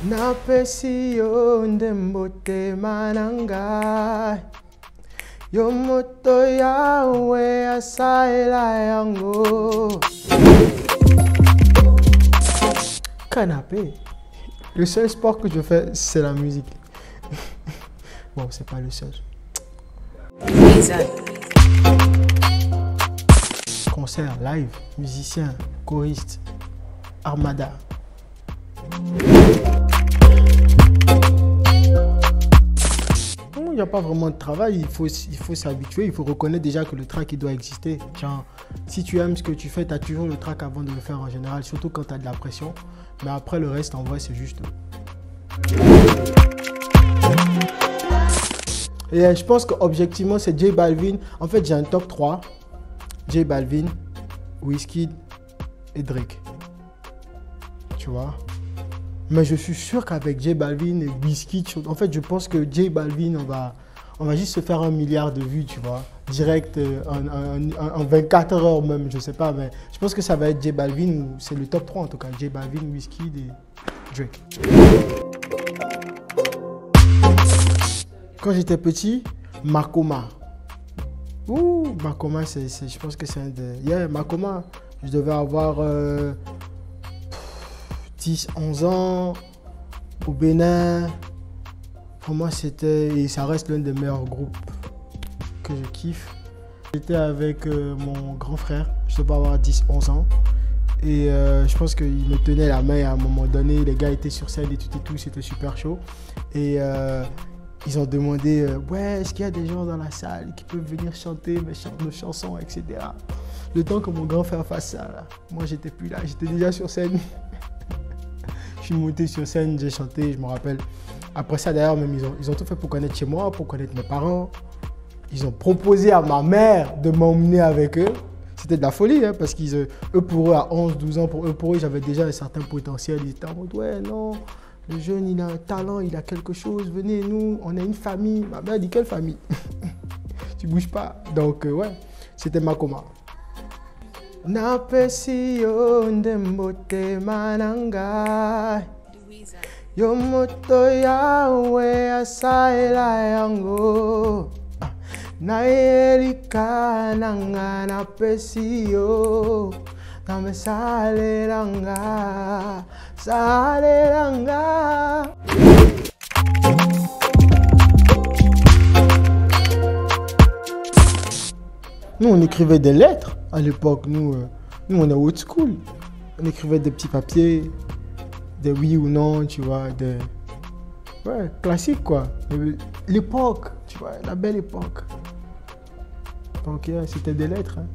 Napesi yo ndembote mananga yo moto yawe asaela yango. Canapé. Le seul sport que je fais, c'est la musique. Bon, c'est pas le seul. Concert, live, musicien, choriste, armada. Il n'y a pas vraiment de travail, il faut s'habituer, il faut reconnaître déjà que le track il doit exister. Genre, si tu aimes ce que tu fais, tu as toujours le track avant de le faire en général, surtout quand tu as de la pression. Mais après le reste, en vrai, c'est juste. Et je pense qu'objectivement, c'est J Balvin. En fait, j'ai un top 3. J Balvin, Wizkid et Drake. Tu vois? Mais je suis sûr qu'avec J Balvin et Wizkid, en fait, je pense que J Balvin, on va juste se faire 1 milliard de vues, tu vois, direct, en 24 heures même, je sais pas, mais je pense que ça va être J Balvin, c'est le top 3 en tout cas, J Balvin, Wizkid et Drake. Quand j'étais petit, Makoma. Ouh, Makoma, je pense que c'est un des... Yeah, Makoma, je devais avoir 10, 11 ans, au Bénin. Pour moi, c'était, et ça reste l'un des meilleurs groupes que je kiffe. J'étais avec mon grand frère, je devais avoir 10, 11 ans. Et je pense qu'il me tenait la main à un moment donné. Les gars étaient sur scène et tout, c'était super chaud. Et ils ont demandé, ouais, est-ce qu'il y a des gens dans la salle qui peuvent venir chanter nos chansons, etc. Le temps que mon grand frère fasse ça, là, moi j'étais plus là, j'étais déjà sur scène. Je suis monté sur scène, j'ai chanté, je me rappelle. Après ça, d'ailleurs, même ils ont tout fait pour connaître chez moi, pour connaître mes parents. Ils ont proposé à ma mère de m'emmener avec eux. C'était de la folie, hein, parce qu'eux, pour eux, à 11, 12 ans, pour eux, j'avais déjà un certain potentiel. Ils étaient en mode, ouais, non, le jeune, il a un talent, il a quelque chose, venez, nous, on a une famille. Ma mère dit, quelle famille? Tu bouges pas. Donc, ouais, c'était Makoma. Napesi yo ndembote mananga yo moto yawe asaela yango naelika nanga napesi yo name salelanga. Nous, on écrivait des lettres à l'époque. Nous, on est old school. On écrivait des petits papiers, des oui ou non, tu vois, des... Ouais, classique, quoi. L'époque, tu vois, la belle époque. Donc, yeah, c'était des lettres. Hein.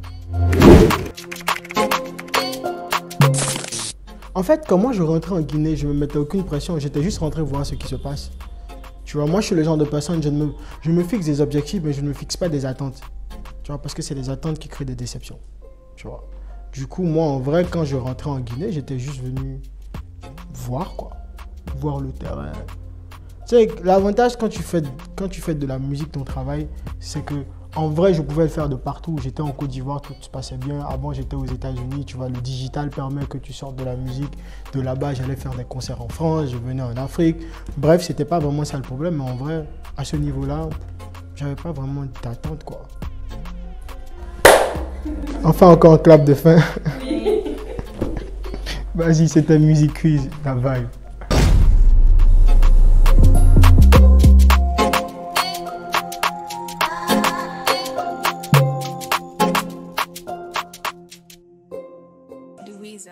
En fait, quand moi je rentrais en Guinée, je ne me mettais aucune pression. J'étais juste rentré voir ce qui se passe. Tu vois, moi, je suis le genre de personne, je me fixe des objectifs, mais je ne me fixe pas des attentes. Tu vois, parce que c'est les attentes qui créent des déceptions. Tu vois. Du coup, moi, en vrai, quand je rentrais en Guinée, j'étais juste venu voir, quoi. Voir le terrain. Tu sais, l'avantage quand tu fais de la musique, ton travail, c'est que, en vrai, je pouvais le faire de partout. J'étais en Côte d'Ivoire, tout se passait bien. Avant, j'étais aux États-Unis. Tu vois, le digital permet que tu sortes de la musique. De là-bas, j'allais faire des concerts en France, je venais en Afrique. Bref, c'était pas vraiment ça le problème. Mais en vrai, à ce niveau-là, j'avais pas vraiment d'attente, quoi. Enfin, encore un clap de fin. Vas-y, c'était Music Quiz, la vibe. Louisa.